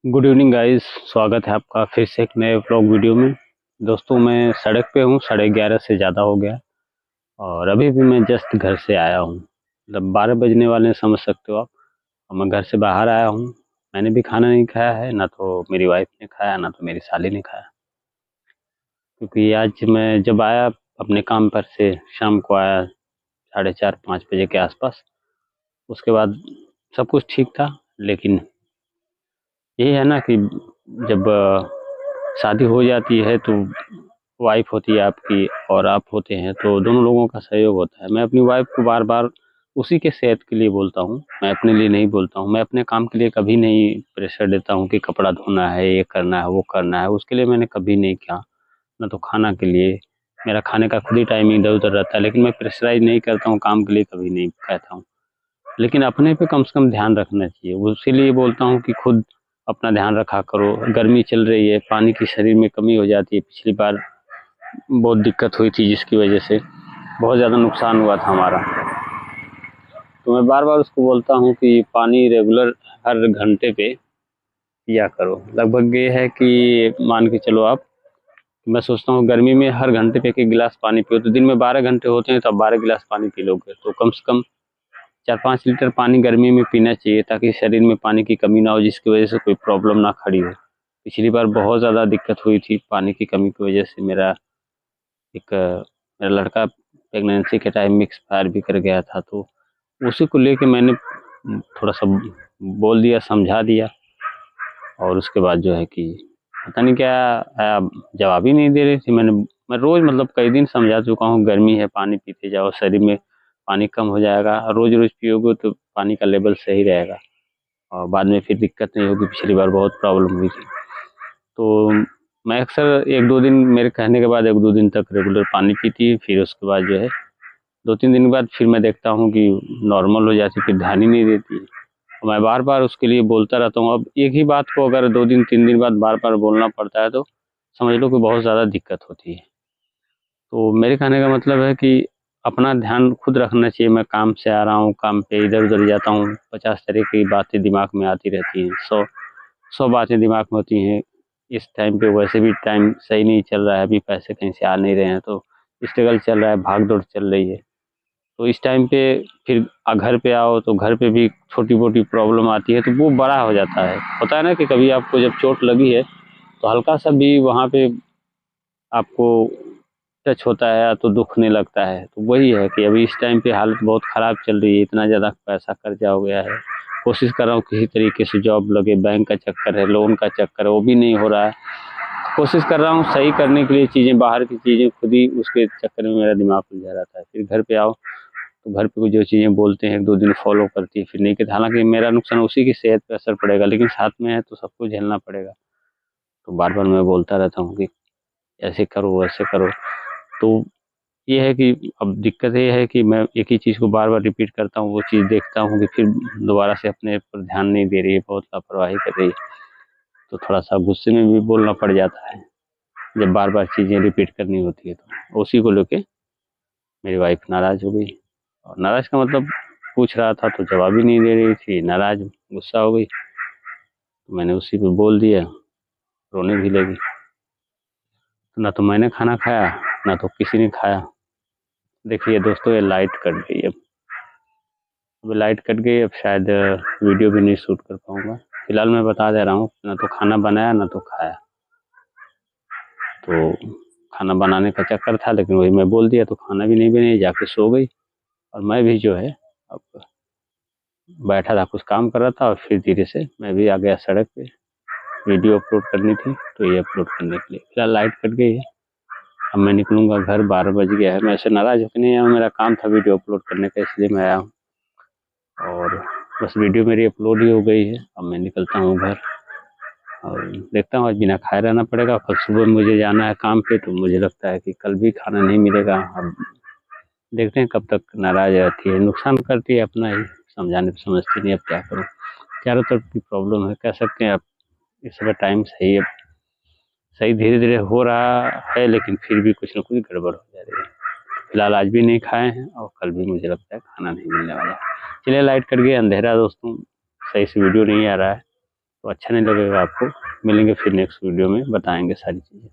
Good evening guys. स्वागत है आपका फिर से एक नए व्लॉग वीडियो में। दोस्तों मैं सड़क पे हूँ, 11:30 से ज़्यादा हो गया और अभी भी मैं जस्ट घर से आया हूँ। मतलब 12 बजने वाले हैं, समझ सकते हो आप। और मैं घर से बाहर आया हूँ। मैंने भी खाना नहीं खाया है, ना तो मेरी वाइफ ने खाया, ना तो मेरी साली ने खाया। क्योंकि आज मैं जब आया अपने काम पर से, शाम को आया 4:30-5 बजे के आसपास। उसके बाद सब कुछ ठीक था, लेकिन यही है ना कि जब शादी हो जाती है तो वाइफ होती है आपकी और आप होते हैं, तो दोनों लोगों का सहयोग होता है। मैं अपनी वाइफ को बार बार उसी के सेहत के लिए बोलता हूँ, मैं अपने लिए नहीं बोलता हूँ। मैं अपने काम के लिए कभी नहीं प्रेशर देता हूँ कि कपड़ा धोना है, ये करना है, वो करना है। उसके लिए मैंने कभी नहीं किया। ना तो खाना के लिए, मेरा खाने का खुद ही टाइम इधर उधर रहता है, लेकिन मैं प्रेशराइज नहीं करता हूँ। काम के लिए कभी नहीं कहता हूँ, लेकिन अपने पे कम से कम ध्यान रखना चाहिए। उसीलिए बोलता हूँ कि खुद अपना ध्यान रखा करो। गर्मी चल रही है, पानी की शरीर में कमी हो जाती है। पिछली बार बहुत दिक्कत हुई थी, जिसकी वजह से बहुत ज़्यादा नुकसान हुआ था हमारा। तो मैं बार बार उसको बोलता हूँ कि पानी रेगुलर हर घंटे पे पिया करो। लगभग ये है कि मान के चलो आप, मैं सोचता हूँ गर्मी में हर घंटे पे 1-1 गिलास पानी पियो, तो दिन में 12 घंटे होते हैं, तो आप 12 गिलास पानी पी लोगे, तो कम से कम 4-5 लीटर पानी गर्मी में पीना चाहिए, ताकि शरीर में पानी की कमी ना हो, जिसकी वजह से कोई प्रॉब्लम ना खड़ी हो। पिछली बार बहुत ज़्यादा दिक्कत हुई थी पानी की कमी की वजह से। मेरा लड़का प्रेगनेंसी के टाइम में एक्सपायर भी कर गया था, तो उसी को लेके मैंने थोड़ा सा बोल दिया, समझा दिया। और उसके बाद जो है कि पता नहीं क्या जवाब ही नहीं दे रही थी। मैं रोज़ मतलब कई दिन समझा चुका हूँ, गर्मी है, पानी पीते जाओ, शरीर में पानी कम हो जाएगा, रोज़ रोज़ पियोगे तो पानी का लेवल सही रहेगा और बाद में फिर दिक्कत नहीं होगी। पिछली बार बहुत प्रॉब्लम हुई थी। तो मैं अक्सर 1-2 दिन, मेरे कहने के बाद 1-2 दिन तक रेगुलर पानी पीती है। फिर उसके बाद जो है 2-3 दिन बाद फिर मैं देखता हूँ कि नॉर्मल हो जाती है, फिर ध्यान ही नहीं देती है। मैं बार बार उसके लिए बोलता रहता हूँ। अब एक ही बात को अगर 2 दिन 3 दिन बाद बार बार बोलना पड़ता है, तो समझ लो कि बहुत ज़्यादा दिक्कत होती है। तो मेरे कहने का मतलब है कि अपना ध्यान खुद रखना चाहिए। मैं काम से आ रहा हूँ, काम पे इधर उधर जाता हूँ, 50 तरह की बातें दिमाग में आती रहती हैं, 100 बातें दिमाग में होती हैं। इस टाइम पे वैसे भी टाइम सही नहीं चल रहा है, अभी पैसे कहीं से आ नहीं रहे हैं, तो स्ट्रगल चल रहा है, भाग दौड़ चल रही है। तो इस टाइम पे फिर घर पे आओ तो घर पे भी छोटी मोटी प्रॉब्लम आती है, तो वो बड़ा हो जाता है। होता है ना कि कभी आपको जब चोट लगी है, तो हल्का सा भी वहाँ पे आपको टच होता है तो दुखने लगता है। तो वही है कि अभी इस टाइम पे हालत बहुत ख़राब चल रही है, इतना ज़्यादा पैसा कर्जा हो गया है। कोशिश कर रहा हूँ किसी तरीके से जॉब लगे, बैंक का चक्कर है, लोन का चक्कर है, वो भी नहीं हो रहा है। कोशिश कर रहा हूँ सही करने के लिए चीज़ें, बाहर की चीज़ें, खुद ही उसके चक्कर में मेरा दिमाग उलझा रहता है। फिर घर पे आओ तो घर पे जो चीज़ें बोलते हैं 1-2 दिन फॉलो करती है, फिर नहीं करती। हालांकि मेरा नुकसान उसी की सेहत पे असर पड़ेगा, लेकिन साथ में है तो सबको झेलना पड़ेगा। तो बार बार मैं बोलता रहता हूँ कि ऐसे करो वैसे करो। तो ये है कि अब दिक्कत ये है कि मैं एक ही चीज़ को बार बार रिपीट करता हूँ, वो चीज़ देखता हूँ कि फिर दोबारा से अपने पर ध्यान नहीं दे रही है, बहुत लापरवाही कर रही है। तो थोड़ा सा गुस्से में भी बोलना पड़ जाता है, जब बार बार चीज़ें रिपीट करनी होती है। तो उसी को लेके मेरी वाइफ नाराज़ हो गई। और नाराज़ का मतलब, पूछ रहा था तो जवाब ही नहीं दे रही थी, नाराज़, गुस्सा हो गई। तो मैंने उसी पे बोल दिया, रोने भी लगी। तो ना तो मैंने खाना खाया, ना तो किसी ने खाया। देखिए दोस्तों, ये लाइट कट गई। अब लाइट कट गई, अब शायद वीडियो भी नहीं शूट कर पाऊँगा। फिलहाल मैं बता दे रहा हूँ, ना तो खाना बनाया ना तो खाया। तो खाना बनाने का चक्कर था, लेकिन वही मैं बोल दिया, तो खाना भी नहीं बनी, जाके सो गई। और मैं भी जो है अब बैठा था, कुछ काम कर रहा था, और फिर धीरे से मैं भी आ गया सड़क पे। वीडियो अपलोड करनी थी, तो ये अपलोड करने के लिए। फिलहाल लाइट कट गई है, अब मैं निकलूँगा घर, 12 बज गया है। मैं ऐसे नाराज़ होके नहीं आया हूँ, मेरा काम था वीडियो अपलोड करने का, इसलिए मैं आया हूँ। और बस वीडियो मेरी अपलोड ही हो गई है, अब मैं निकलता हूँ घर। और देखता हूँ, आज बिना खाए रहना पड़ेगा। कल सुबह मुझे जाना है काम पे, तो मुझे लगता है कि कल भी खाना नहीं मिलेगा। अब देखते हैं कब तक नाराज़ रहती है, नुकसान करती है अपना ही, समझाने पे समझती नहीं। अब क्या करूँ, चारों तरफ की प्रॉब्लम है, कह सकते हैं। अब इस समय टाइम सही है, सही धीरे धीरे हो रहा है, लेकिन फिर भी कुछ ना कुछ गड़बड़ हो जा रही है। फिलहाल आज भी नहीं खाए हैं, और कल भी मुझे लगता है खाना नहीं मिलने वाला है। चलिए, लाइट कट गई, अंधेरा दोस्तों, सही से वीडियो नहीं आ रहा है, तो अच्छा नहीं लगेगा आपको। मिलेंगे फिर नेक्स्ट वीडियो में, बताएंगे सारी चीज़ें।